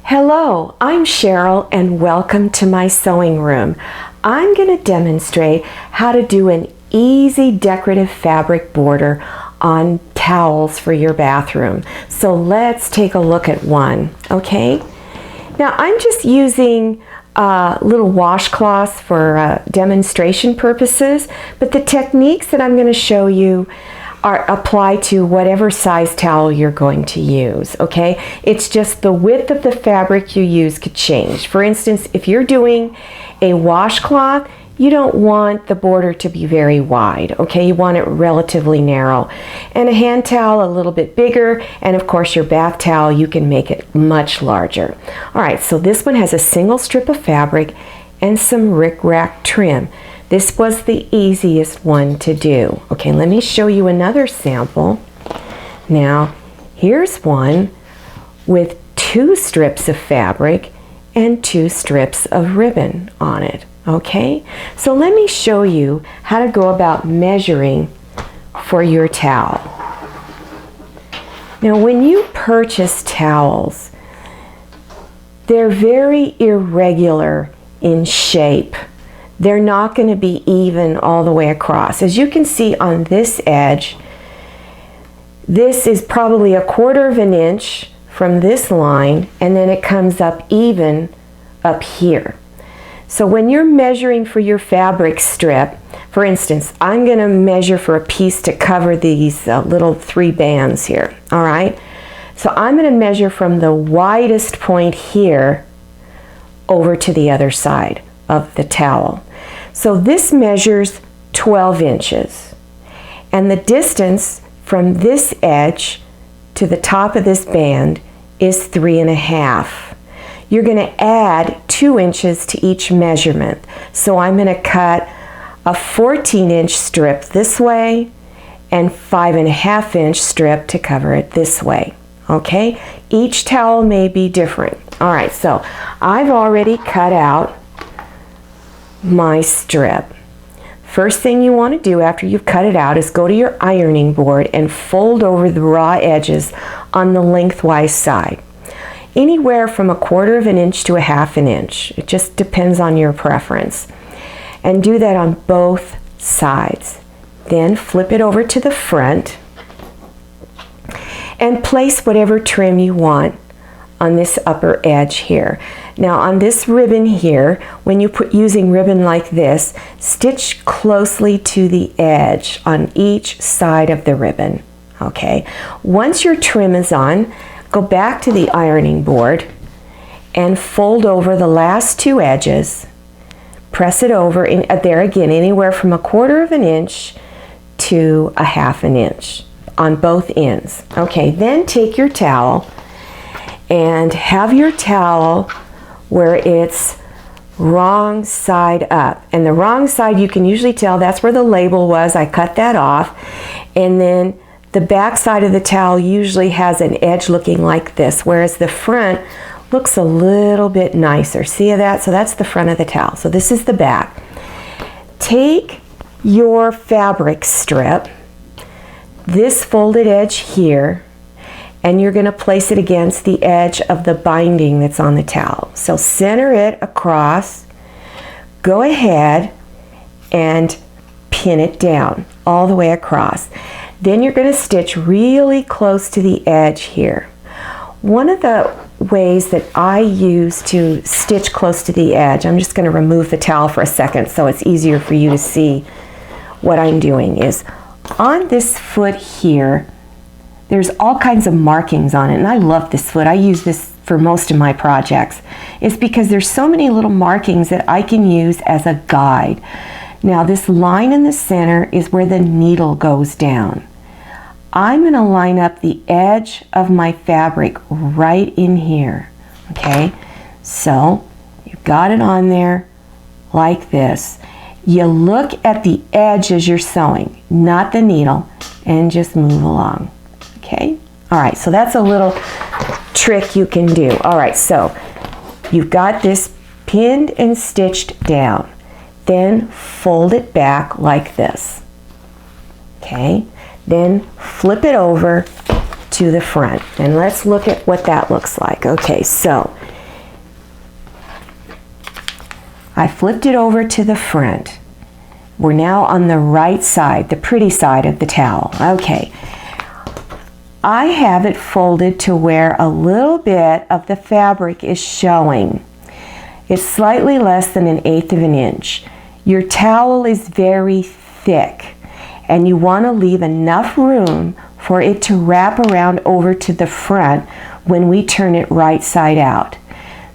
Hello, I'm Cheryl and welcome to my sewing room. I'm going to demonstrate how to do an easy decorative fabric border on towels for your bathroom. So let's take a look at one, okay? Now I'm just using little washcloths for demonstration purposes, but the techniques that I'm going to show you apply to whatever size towel you're going to use, okay? It's just the width of the fabric you use could change. For instance, if you're doing a washcloth, you don't want the border to be very wide, okay? You want it relatively narrow. And a hand towel a little bit bigger, and of course your bath towel, you can make it much larger. All right, so this one has a single strip of fabric and some rickrack trim. This was the easiest one to do. Okay, let me show you another sample. Now, here's one with 2 strips of fabric and 2 strips of ribbon on it. Okay, so let me show you how to go about measuring for your towel. Now, when you purchase towels, they're very irregular in shape. They're not going to be even all the way across. As you can see on this edge, this is probably 1/4 of an inch from this line, and then it comes up even up here. So when you're measuring for your fabric strip, for instance, I'm going to measure for a piece to cover these little 3 bands here, all right? So I'm going to measure from the widest point here over to the other side of the towel. So this measures 12 inches, and the distance from this edge to the top of this band is 3.5. You're going to add 2 inches to each measurement. So I'm going to cut a 14-inch strip this way and 5.5-inch strip to cover it this way. Okay? Each towel may be different. All right, so I've already cut out my strip. First thing you want to do after you've cut it out is go to your ironing board and fold over the raw edges on the lengthwise side. Anywhere from 1/4 of an inch to 1/2 an inch. It just depends on your preference. And do that on both sides. Then flip it over to the front and place whatever trim you want on this upper edge here. Now on this ribbon here, when you put using ribbon like this, stitch closely to the edge on each side of the ribbon. Okay. Once your trim is on, go back to the ironing board and fold over the last 2 edges. Press it over in there again, anywhere from 1/4 of an inch to 1/2 an inch on both ends. Okay, then take your towel and have your towel where it's wrong side up. And the wrong side, you can usually tell that's where the label was. I cut that off. And then the back side of the towel usually has an edge looking like this, whereas the front looks a little bit nicer. See that? So that's the front of the towel. So this is the back. Take your fabric strip, this folded edge here, and you're going to place it against the edge of the binding that's on the towel. So center it across, go ahead and pin it down all the way across. Then you're going to stitch really close to the edge here. One of the ways that I use to stitch close to the edge, I'm just going to remove the towel for a second so it's easier for you to see what I'm doing, is on this foot here, there's all kinds of markings on it, and I love this foot. I use this for most of my projects. It's because there's so many little markings that I can use as a guide. Now this line in the center is where the needle goes down. I'm going to line up the edge of my fabric right in here. Okay, so you've got it on there like this. You look at the edge as you're sewing, not the needle, and just move along. Okay, all right, so that's a little trick you can do. All right, so you've got this pinned and stitched down. Then fold it back like this. Okay, then flip it over to the front. And let's look at what that looks like. Okay, so I flipped it over to the front. We're now on the right side, the pretty side of the towel. Okay. I have it folded to where a little bit of the fabric is showing. It's slightly less than 1/8 of an inch. Your towel is very thick, and you want to leave enough room for it to wrap around over to the front when we turn it right side out.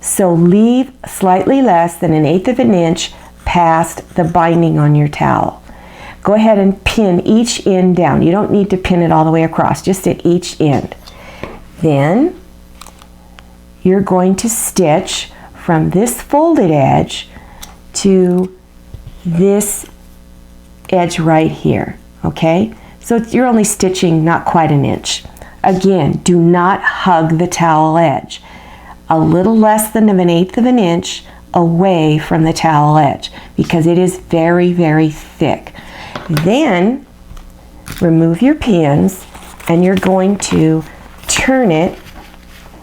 So leave slightly less than 1/8 of an inch past the binding on your towel. Go ahead and pin each end down. You don't need to pin it all the way across, just at each end. Then you're going to stitch from this folded edge to this edge right here, okay? So you're only stitching not quite 1 inch. Again, do not hug the towel edge. A little less than 1/8 of an inch away from the towel edge because it is very, very thick. Then remove your pins and you're going to turn it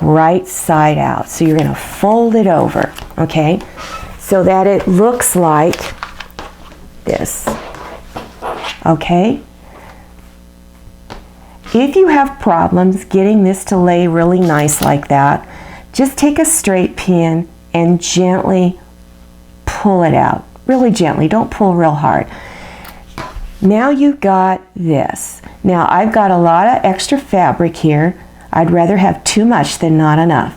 right side out. So you're going to fold it over, okay, so that it looks like this, okay? If you have problems getting this to lay really nice like that, just take a straight pin and gently pull it out. Really gently, don't pull real hard. Now you've got this. Now I've got a lot of extra fabric here. I'd rather have too much than not enough.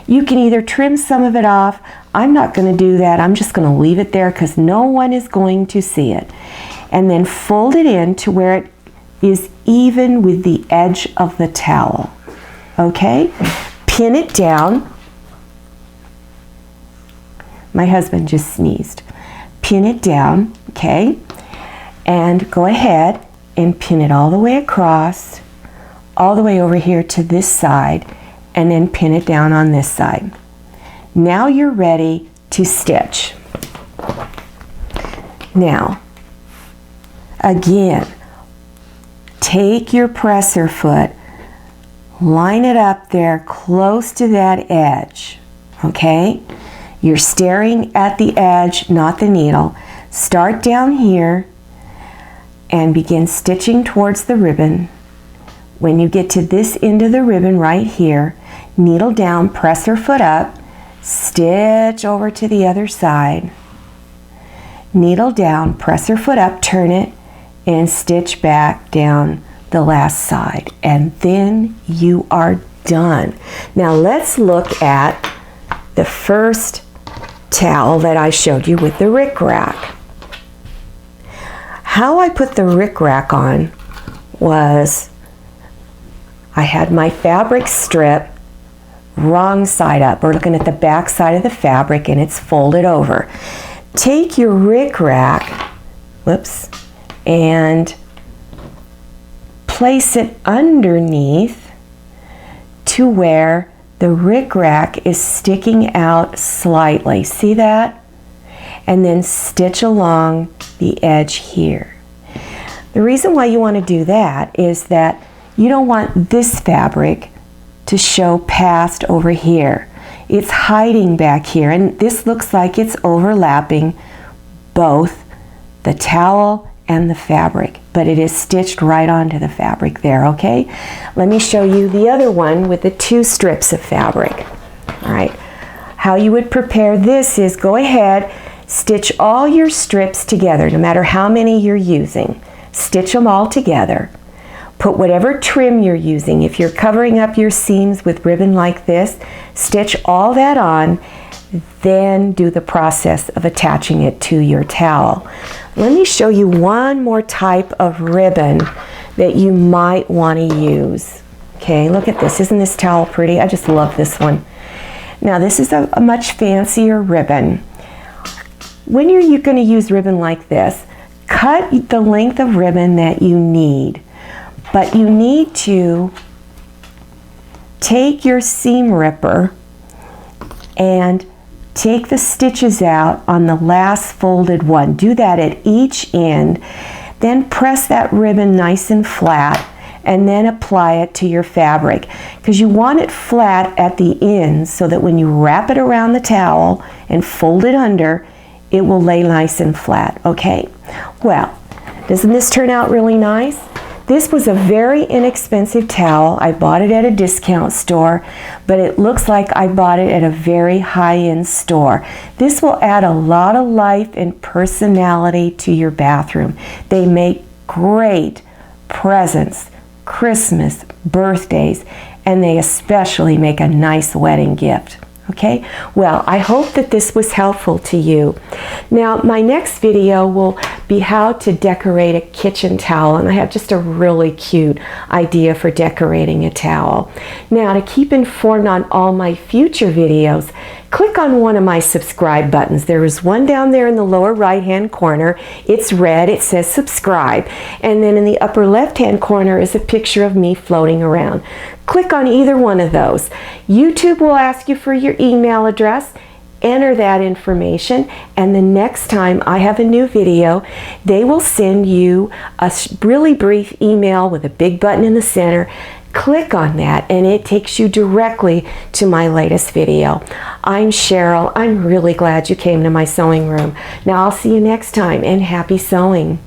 You can either trim some of it off. I'm not going to do that. I'm just going to leave it there because no one is going to see it. And then fold it in to where it is even with the edge of the towel. Okay? Pin it down. My husband just sneezed. Pin it down, okay? And go ahead and pin it all the way across, all the way over here to this side, and then pin it down on this side. Now you're ready to stitch. Now, again, take your presser foot, line it up there close to that edge, okay? You're staring at the edge, not the needle. Start down here and begin stitching towards the ribbon. When you get to this end of the ribbon right here, needle down, presser foot up, stitch over to the other side. Needle down, presser foot up, turn it, and stitch back down the last side. And then you are done. Now let's look at the first towel that I showed you with the rickrack. How I put the rickrack on was I had my fabric strip wrong side up. We're looking at the back side of the fabric and it's folded over. Take your rickrack, whoops, and place it underneath to where the rickrack is sticking out slightly. See that? And then stitch along the edge here. The reason why you want to do that is that you don't want this fabric to show past over here. It's hiding back here, and this looks like it's overlapping both the towel and the fabric, but it is stitched right onto the fabric there, okay? Let me show you the other one with the 2 strips of fabric. All right, how you would prepare this is go ahead, stitch all your strips together, no matter how many you're using. Stitch them all together. Put whatever trim you're using. If you're covering up your seams with ribbon like this, stitch all that on, then do the process of attaching it to your towel. Let me show you one more type of ribbon that you might want to use. Okay, look at this. Isn't this towel pretty? I just love this one. Now this is a much fancier ribbon. When you're going to use ribbon like this, cut the length of ribbon that you need. But you need to take your seam ripper and take the stitches out on the last folded one. Do that at each end. Then press that ribbon nice and flat and then apply it to your fabric. Because you want it flat at the ends so that when you wrap it around the towel and fold it under, it will lay nice and flat, okay? Well, doesn't this turn out really nice? This was a very inexpensive towel. I bought it at a discount store, but it looks like I bought it at a very high-end store. This will add a lot of life and personality to your bathroom. They make great presents, Christmas, birthdays, and they especially make a nice wedding gift. Okay, well, I hope that this was helpful to you. Now, my next video will be how to decorate a kitchen towel, and I have just a really cute idea for decorating a towel. Now, to keep informed on all my future videos, click on one of my subscribe buttons. There is one down there in the lower right-hand corner. It's red, it says subscribe, and then in the upper left-hand corner is a picture of me floating around. Click on either one of those. YouTube will ask you for your email address. Enter that information, and the next time I have a new video, they will send you a really brief email with a big button in the center. Click on that, and it takes you directly to my latest video. I'm Cheryl. I'm really glad you came to my sewing room. Now I'll see you next time, and happy sewing.